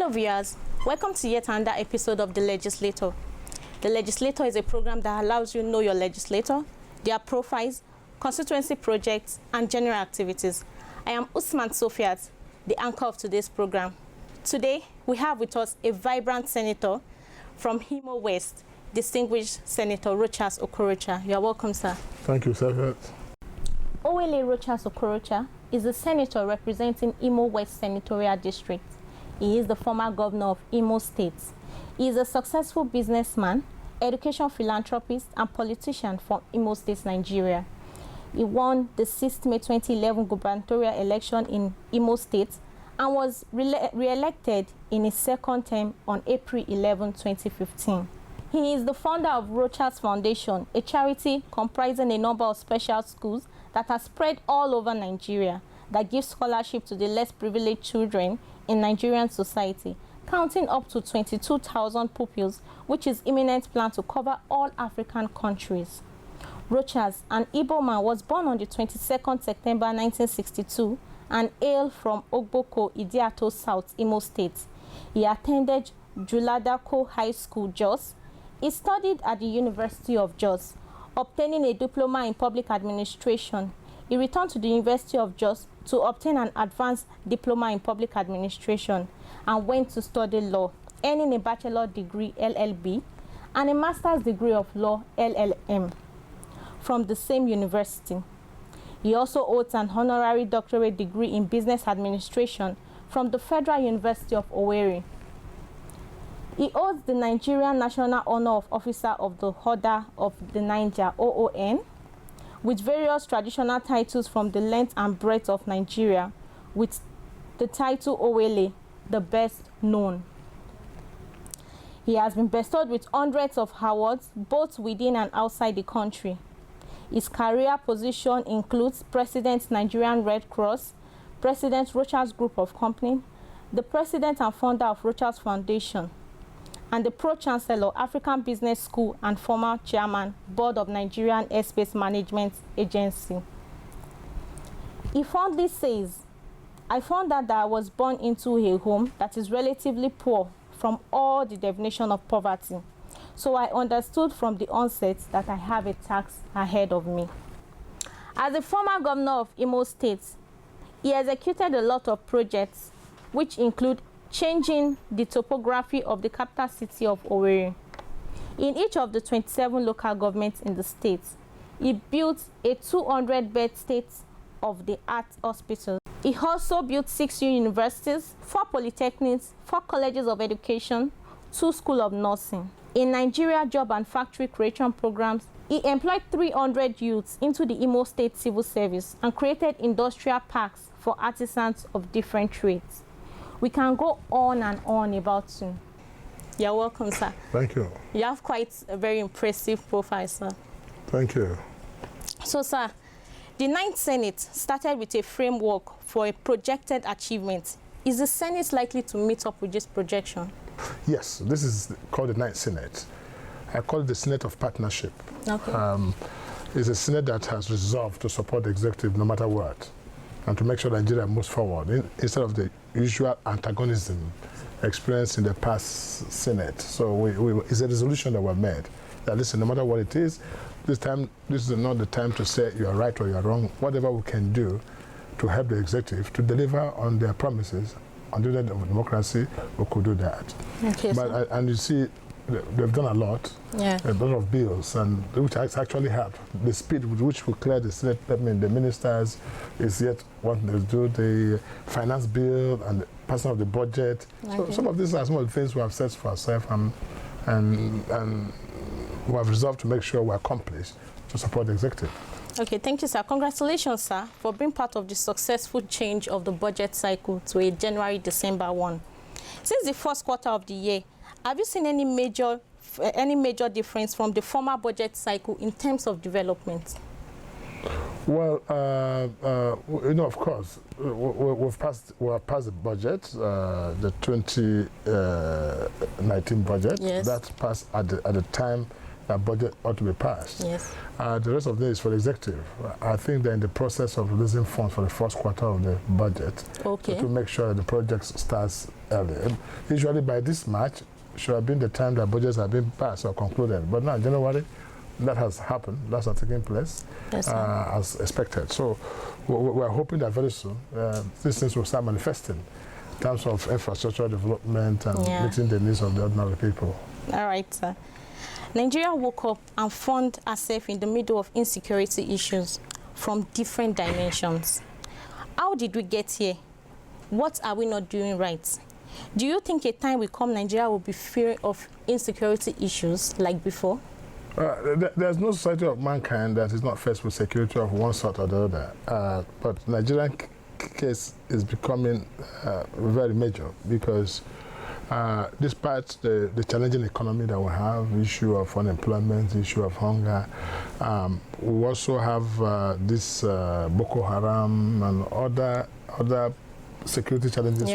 Hello viewers, welcome to yet another episode of The Legislator. The Legislator is a program that allows you to know your legislator, their profiles, constituency projects, and general activities. I am Usman Sofiat, the anchor of today's program. Today, we have with us a vibrant senator from Imo West, distinguished Senator ROCHAS OKOROCHA. You are welcome, sir. Thank you, sir. ROCHAS OKOROCHA is a senator representing Imo West Senatorial District. He is the former governor of Imo State. He is a successful businessman, education philanthropist, and politician from Imo State, Nigeria. He won the 6th May 2011 gubernatorial election in Imo State and was re-elected in his second term on April 11, 2015. He is the founder of ROCHAS Foundation, a charity comprising a number of special schools that are spread all over Nigeria that gives scholarship to the less privileged children in Nigerian society, counting up to 22,000 pupils, which is imminent plan to cover all African countries. ROCHAS, an Igbo man, was born on the 22nd September 1962 and hailed from Ogboko, Idiato South, Imo State. He attended Juladako High School, Jos. He studied at the University of Jos, obtaining a diploma in public administration. He returned to the University of Jos to obtain an advanced diploma in public administration and went to study law, earning a bachelor degree LLB and a master's degree of law LLM from the same university. He also holds an honorary doctorate degree in business administration from the Federal University of Owerri. He holds the Nigerian National Honor of Officer of the Order of the Niger, OON, with various traditional titles from the length and breadth of Nigeria, with the title Owele, the best known. He has been bestowed with hundreds of awards, both within and outside the country. His career position includes President Nigerian Red Cross, President ROCHAS Group of Company, the President and founder of ROCHAS Foundation, and the Pro-Chancellor, African Business School, and former Chairman, Board of Nigerian Airspace Management Agency. He fondly says, "I found that I was born into a home that is relatively poor from all the definition of poverty. So I understood from the onset that I have a task ahead of me." As a former governor of Imo State, he executed a lot of projects, which include changing the topography of the capital city of Owerri. In each of the 27 local governments in the state, he built a 200-bed state-of-the-art hospital. He also built 6 universities, 4 polytechnics, 4 colleges of education, 2 schools of nursing. In Nigeria job and factory creation programs, he employed 300 youths into the Imo State Civil Service and created industrial parks for artisans of different trades. We can go on and on about you. You're welcome, sir. Thank you. You have quite a very impressive profile, sir. Thank you. So, sir, the 9th Senate started with a framework for a projected achievement. Is the Senate likely to meet up with this projection? Yes, this is called the 9th Senate. I call it the Senate of Partnership. Okay. It's a Senate that has resolved to support the executive no matter what, and to make sure Nigeria moves forward instead of the usual antagonism experienced in the past Senate. So it's a resolution that was made that, listen, no matter what it is, this is not the time to say you are right or you are wrong. Whatever we can do to help the executive to deliver on their promises on the democracy, we could do that. Okay, and you see, they've done a lot, a lot of bills, and which has actually helped. The speed with which we clear the Senate, I mean, the ministers is yet wanting to do the finance bill and the passing of the budget. Okay. So some of these are some of the things we have set for ourselves and we have resolved to make sure we accomplish to support the executive. Okay, thank you, sir. Congratulations, sir, for being part of the successful change of the budget cycle to a January-December one. Since the first quarter of the year, have you seen any major difference from the former budget cycle in terms of development? Well, you know, of course, we have passed the budget, the 2019 budget. Yes. That passed at the time that budget ought to be passed. Yes. The rest of it is for the executive. I think they're in the process of releasing funds for the first quarter of the budget. Okay. To make sure that the project starts early. Usually by this March should have been the time that budgets have been passed or concluded. But now in January, that has happened. That's not taking place as expected. So we're hoping that very soon these things will start manifesting in terms of infrastructure development and meeting the needs of the ordinary people. All right, sir. Nigeria woke up and found herself in the middle of insecurity issues from different dimensions. How did we get here? What are we not doing right? Do you think a time will come Nigeria will be free of insecurity issues like before? There's no society of mankind that is not faced with security of one sort or the other. But Nigerian case is becoming very major because despite the challenging economy that we have, issue of unemployment, issue of hunger, we also have this Boko Haram and other security challenges,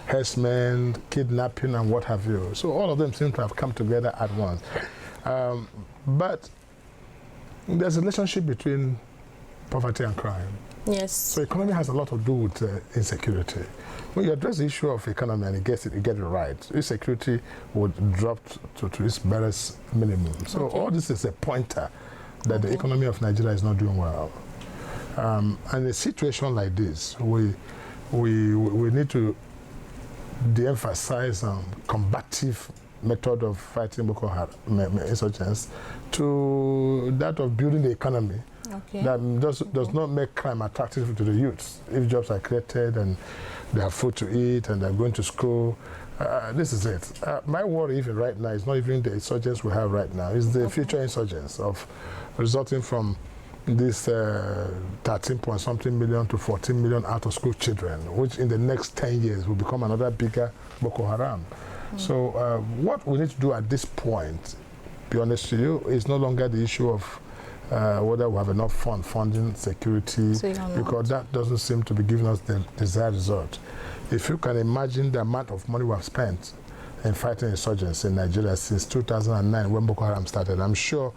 herdsmen, kidnapping, and what have you. So all of them seem to have come together at once. But there's a relationship between poverty and crime. Yes. So economy has a lot to do with insecurity. When you address the issue of economy and you get it right, insecurity would drop to its barest minimum. So all this is a pointer that the economy of Nigeria is not doing well. And in a situation like this, we need to de-emphasize combative method of fighting Boko Haram insurgents to that of building the economy that does not make crime attractive to the youths. If jobs are created and they have food to eat and they're going to school, this is it. My worry even right now is not even the insurgents we have right now, it's the future insurgents resulting from this 13-point-something million to 14 million out-of-school children, which in the next 10 years will become another bigger Boko Haram. So what we need to do at this point, be honest to you, is no longer the issue of whether we have enough funding security, because that doesn't seem to be giving us the desired result. If you can imagine the amount of money we have spent in fighting insurgents in Nigeria since 2009 when Boko Haram started, I'm sure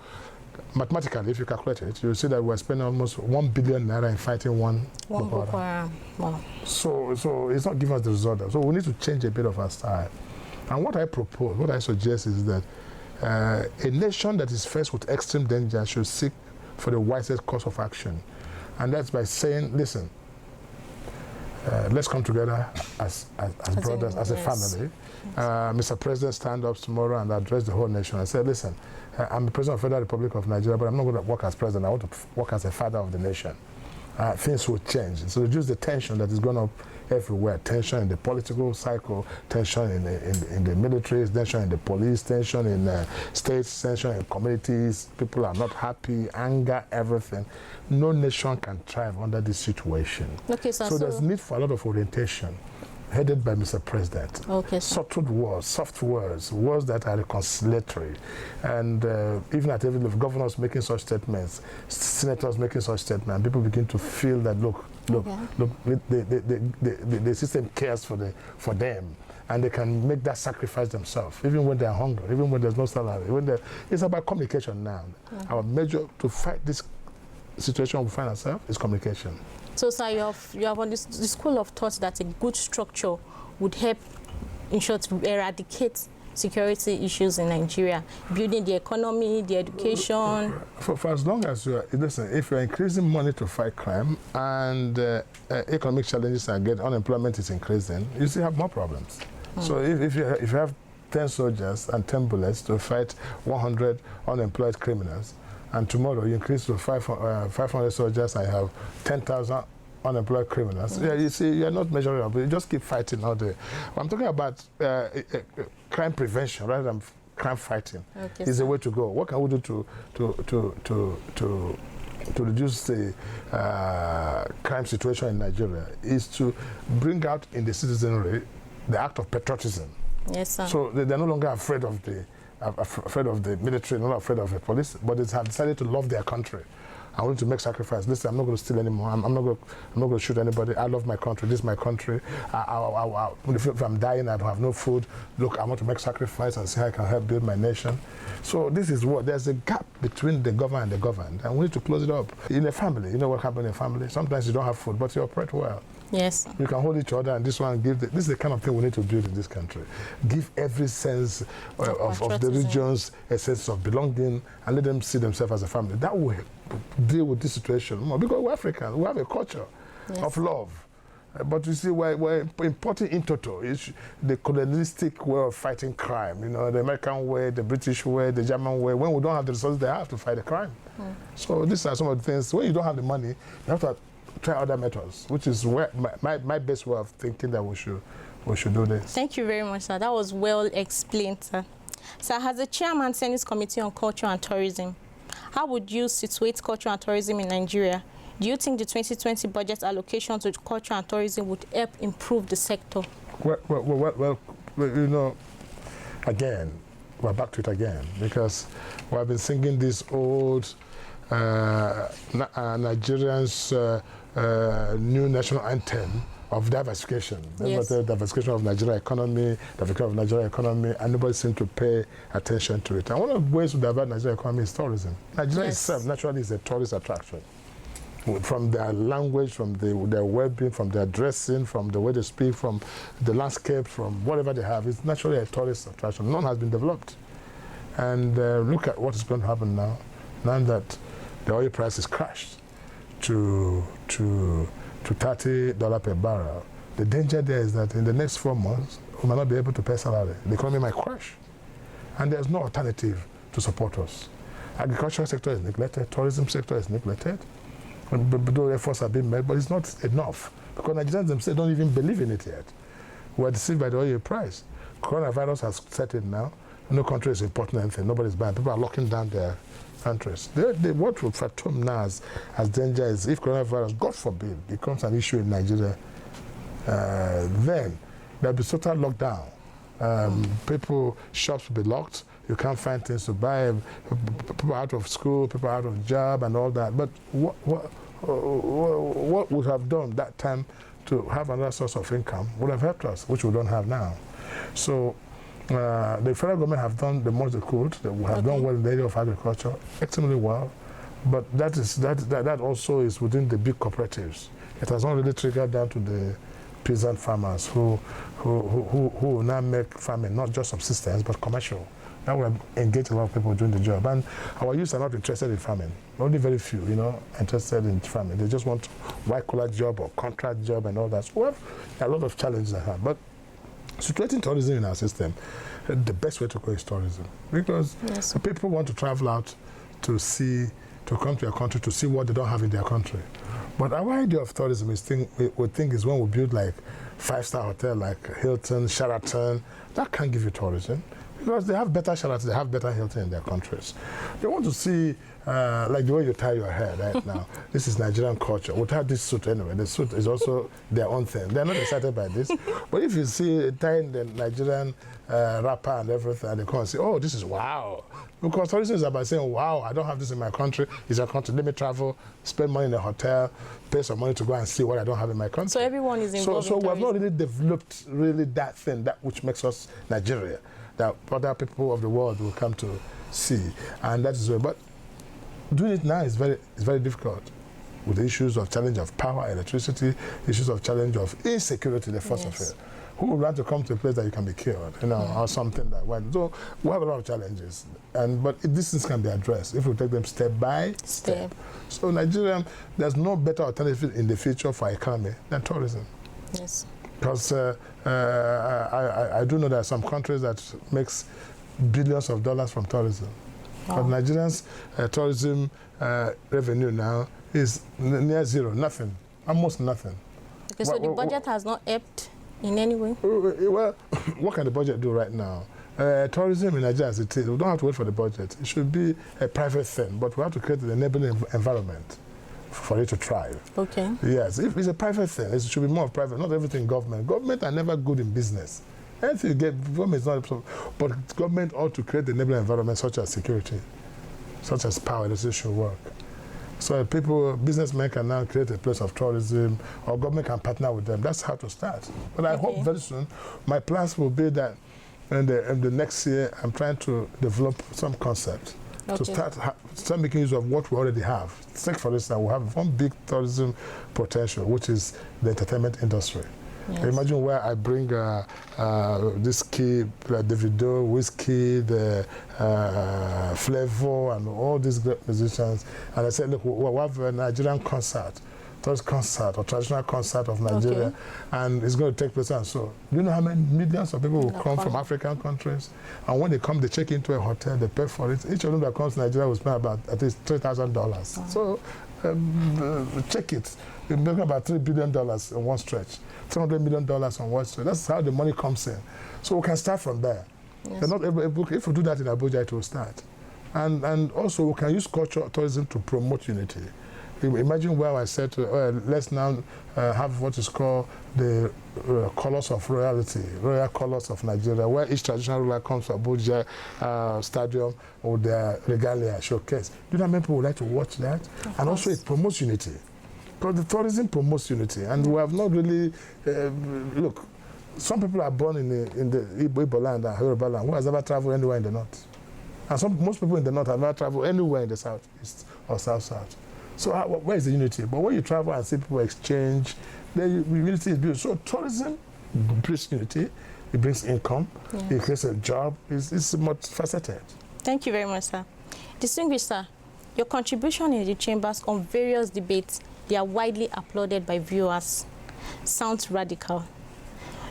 mathematically, if you calculate it, you'll see that we're spending almost 1 billion naira in fighting one Boko Haram. Wow. So it's not giving us the result. So we need to change a bit of our style. And what I propose, what I suggest is that a nation that is faced with extreme danger should seek for the wisest course of action. And that's by saying, listen, let's come together as brothers, as a family. Mr. President, stand up tomorrow and address the whole nation and say, listen, I'm the President of the Federal Republic of Nigeria, but I'm not going to work as President. I want to work as a father of the nation. Things will change. So reduce the tension that is going up everywhere. Tension in the political cycle, tension in the military, tension in the police, tension in states, tension in communities. People are not happy, anger, everything. No nation can thrive under this situation. So there's need for a lot of orientation, headed by Mr. President. Subtle words, soft words, words that are reconciliatory. And even at every level, governors making such statements, senators making such statements, people begin to feel that, look, the system cares for them. And they can make that sacrifice themselves, even when they're hungry, even when there's no salary. It's about communication now. Our measure to fight this situation we find ourselves is communication. So, sir, you have on the school of thought that a good structure would help, in short, to eradicate security issues in Nigeria, building the economy, the education. For as long as listen, if you're increasing money to fight crime and economic challenges are getting, unemployment is increasing, you still have more problems. So if you have 10 soldiers and 10 bullets to fight 100 unemployed criminals, and tomorrow you increase to 500 soldiers and you have 10,000 unemployed criminals. You see, you're not measuring up. You just keep fighting all day. I'm talking about crime prevention rather than crime fighting. Is the way to go. What can we do to reduce the crime situation in Nigeria? Is to bring out in the citizenry the act of patriotism. Yes, sir. So they're no longer afraid of the military, not afraid of the police, but they have decided to love their country. I'm willing to make sacrifice. Listen, I'm not going to steal anymore. I'm not going to shoot anybody. I love my country. This is my country. If I'm dying, I have no food. Look, I want to make sacrifice and see how I can help build my nation. So this is what, there's a gap between the governed and the governed, and we need to close it up. In a family, you know what happens in a family? Sometimes you don't have food, but you operate well. Yes. You can hold each other, and this one give. This is the kind of thing we need to build in this country. Give every sense of the regions a sense of belonging, and let them see themselves as a family. That will deal with this situation more, because we're Africans. We have a culture of love. But you see, we're importing in toto the colonialistic way of fighting crime. You know, the American way, the British way, the German way. When we don't have the resources they have to fight the crime. So these are some of the things. When you don't have the money, you have to try other methods, which is where my best way of thinking that we should do this. Thank you very much, sir. That was well explained, sir. Sir, as the chairman, Senate Committee on Culture and Tourism, how would you situate culture and tourism in Nigeria? Do you think the 2020 budget allocation to culture and tourism would help improve the sector? Well, you know, again, we're back to it again, because we have been singing this old Nigerians' new national anthem of diversification. Yes. The diversification of Nigeria economy, and nobody seems to pay attention to it. And one of the ways to divert Nigeria economy is tourism. Nigeria itself naturally is a tourist attraction. From their language, from their well-being, from their dressing, from the way they speak, from the landscape, from whatever they have, it's naturally a tourist attraction. None has been developed. And look at what is going to happen now. Now that the oil price has crashed to $30 per barrel, the danger there is that in the next 4 months, we might not be able to pay salary. The economy might crash. And there's no alternative to support us. Agricultural sector is neglected, tourism sector is neglected. Though efforts have been made, but it's not enough, because Nigerians themselves don't even believe in it yet. We're deceived by the oil price. Coronavirus has set in now. No country is importing anything. Nobody's buying. People are locking down their countries. What will fathom now as danger is if coronavirus, God forbid, becomes an issue in Nigeria, then there'll be total lockdown. Shops will be locked. You can't find things to buy. People out of school, people out of job, and all that. But what would have done that time to have another source of income would have helped us, which we don't have now. So the federal government have done the most they could. They have done well in the area of agriculture, extremely well. But that also is within the big cooperatives. It has not really triggered down to the peasant farmers who now make farming not just subsistence but commercial. That will engage a lot of people doing the job. And our youth are not interested in farming. Only very few, interested in farming. They just want white-collar job or contract job and all that. So we have a lot of challenges ahead. But situating tourism in our system, the best way to go is tourism. Because people want to travel out to come to a country to see what they don't have in their country. But our idea of tourism is we think is when we build like 5-star hotel like Hilton, Sheraton. That can't give you tourism. Because they have better Sheraton, they have better Hilton in their countries. They want to see, like the way you tie your hair right now. This is Nigerian culture. We'll tie this suit anyway. The suit is also their own thing. They're not excited by this. But if you see tying the Nigerian wrapper and everything, and they come and say, oh, this is wow. Because tourism is about saying, wow, I don't have this in my country. It's a country. Let me travel, spend money in a hotel, pay some money to go and see what I don't have in my country. So everyone is involved So we have not really developed that thing, that which makes us Nigeria, that other people of the world will come to see. And that is where, but doing it now is very difficult, with the issues of challenge of power, electricity, issues of challenge of insecurity, the first of it. Who would want to come to a place that you can be killed, or something like that. So we have a lot of challenges, but these things can be addressed if we take them step by step. So Nigeria, there's no better alternative in the future for our economy than tourism. Yes. Because I do know there are some countries that makes billions of dollars from tourism. But Nigerians' tourism revenue now is near zero, nothing, almost nothing. Okay, so the budget has not helped in any way? Well, what can the budget do right now? Tourism in Nigeria as it is, we don't have to wait for the budget. It should be a private thing, but we have to create an enabling environment for it to thrive. Okay. Yes, if it's a private thing, it should be more private, not everything government. Government are never good in business. Anything you get, government is not, but government ought to create the enabling environment such as security, such as power, electricity should work. So people, businessmen can now create a place of tourism, or government can partner with them. That's how to start. But I hope very soon, my plans will be that in the next year, I'm trying to develop some concept to start making use of what we already have. Take for instance, we have one big tourism potential, which is the entertainment industry. Yes. Imagine where I bring this kid, like Davido, Whiskey, the Flavor, and all these great musicians, and I said, look, we have a Nigerian concert, tourist concert or traditional concert of Nigeria, and it's going to take place. And so, do you know how many millions of people will come from African countries? And when they come, they check into a hotel, they pay for it. Each of them that comes to Nigeria will spend about at least $3,000. So, check it. We're making about $3 billion in one stretch, $300 million on one stretch. That's how the money comes in. So we can start from there. Yes. If we do that in Abuja, it will start. And also we can use cultural tourism to promote unity. Imagine where I said, let's now have what is called the colors of royalty, royal colors of Nigeria, where each traditional ruler comes to Abuja stadium with their regalia showcase. Do you know how many people would like to watch that? And also it promotes unity. Because the tourism promotes unity, and we have not really, look, some people are born in the Igbo land and Yoruba land who has never traveled anywhere in the north. And most people in the north have never traveled anywhere in the southeast or south-south. So where is the unity? But when you travel and see people exchange, the unity is built. So tourism brings unity, it brings income, it creates a job, it's multifaceted. Thank you very much, sir. Distinguished sir, your contribution in the chambers on various debates, they are widely applauded by viewers. Sounds radical.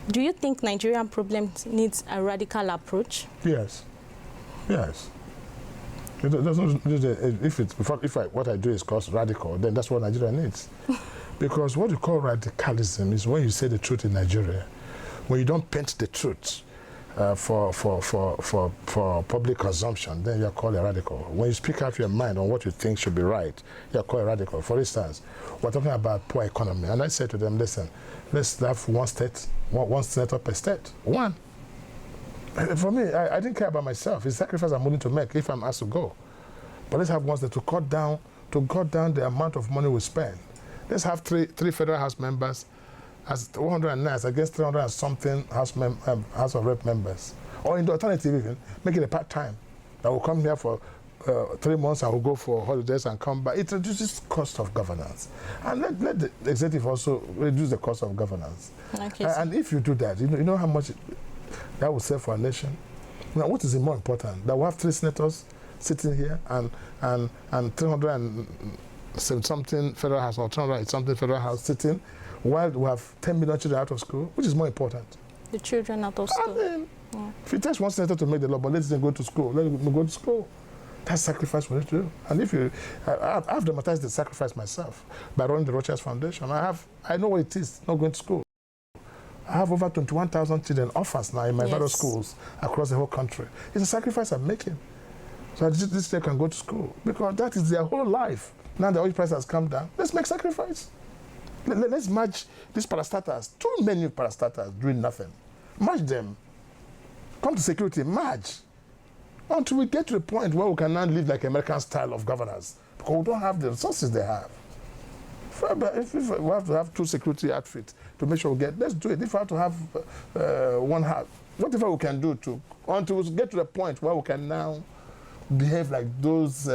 Do you think Nigerian problems needs a radical approach? Yes. Yes. If what I do is called radical, then that's what Nigeria needs. Because what you call radicalism is when you say the truth in Nigeria, when you don't paint the truth for public consumption, then you're called a radical. When you speak out your mind on what you think should be right, you're called a radical. For instance, we're talking about poor economy, and I said to them, listen, let's have one senator per state. One. For me, I didn't care about myself. It's a sacrifice I'm willing to make if I'm asked to go. But let's have one state to cut down the amount of money we spend. Let's have three federal House members as 109 against 300 and something House of Rep members. Or in the alternative even, make it a part-time. That will come here for 3 months and will go for holidays and come back. It reduces cost of governance. And let the executive also reduce the cost of governance. Okay, and if you do that, you know how much that will save for a nation. Now, what is more important? That we have 3 senators sitting here and 300 and something federal house or 300 something federal house sitting, while we have 10 million children out of school. Which is more important? The children out of school. I mean, if it takes one senator to make the law, but let them go to school, let them go to school. That's sacrifice we need to do. And if you, I've dramatized the sacrifice myself by running the ROCHAS Foundation. I know what it is not going to school. I have over 21,000 children, orphans now in my various schools across the whole country. It's a sacrifice I'm making. So this child can go to school because that is their whole life. Now the oil price has come down. Let's make sacrifice. Let's match these parastatals. Too many parastatals doing nothing. Match them. Come to security, match. Until we get to the point where we can now live like American style of governance. Because we don't have the resources they have. If we have to have 2 security outfits to make sure we get, let's do it. If we have to have one half, whatever we can do until we get to the point where we can now behave like those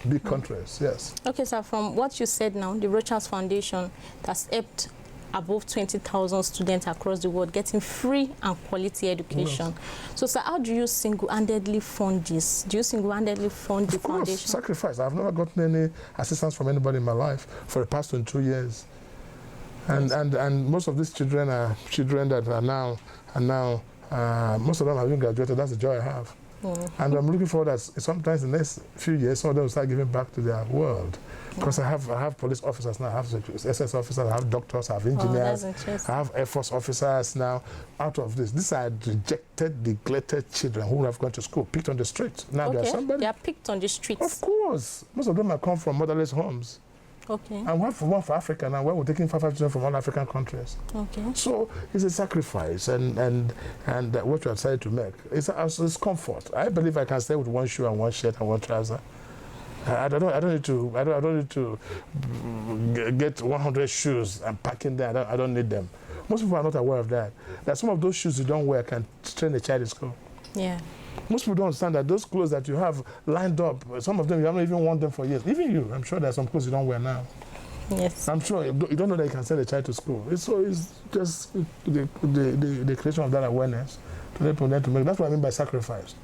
big countries, yes. Okay, sir, from what you said now, the ROCHAS Foundation has helped above 20,000 students across the world getting free and quality education. Yes. So, sir, how do you single-handedly fund this? Do you single-handedly fund the foundation? Sacrifice. I've never gotten any assistance from anybody in my life for the past 22 years. And most of these children are children that are now most of them have even graduated. That's the joy I have. And I'm looking forward that sometimes in the next few years, some of them will start giving back to their world. Because I have police officers now, I have SS officers, I have doctors, I have engineers, I have Air Force officers now. Out of this, these are rejected, neglected children who have gone to school, picked on the street. Now they are somebody. They are picked on the streets. Of course. Most of them have come from motherless homes. Okay. And one for Africa now, where we're taking 5 children from all African countries. Okay. So it's a sacrifice, and what you have decided to make, it's comfort. I believe I can stay with one shoe and one shirt and one trouser. I don't need to get 100 shoes and pack in there. I don't need them. Most people are not aware of that. That some of those shoes you don't wear can train a child in school. Yeah. Most people don't understand that those clothes that you have lined up, some of them you haven't even worn them for years. Even you, I'm sure there are some clothes you don't wear now. Yes. I'm sure you don't know that you can send a child to school. It's just the creation of that awareness to let people to make. That's what I mean by sacrifice.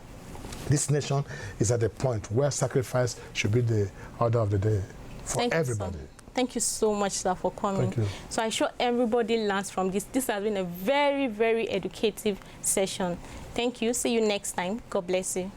This nation is at a point where sacrifice should be the order of the day for everybody. Thank you so much, sir, for coming. Thank you. So I sure everybody learns from this. This has been a very, very educative session. Thank you. See you next time. God bless you.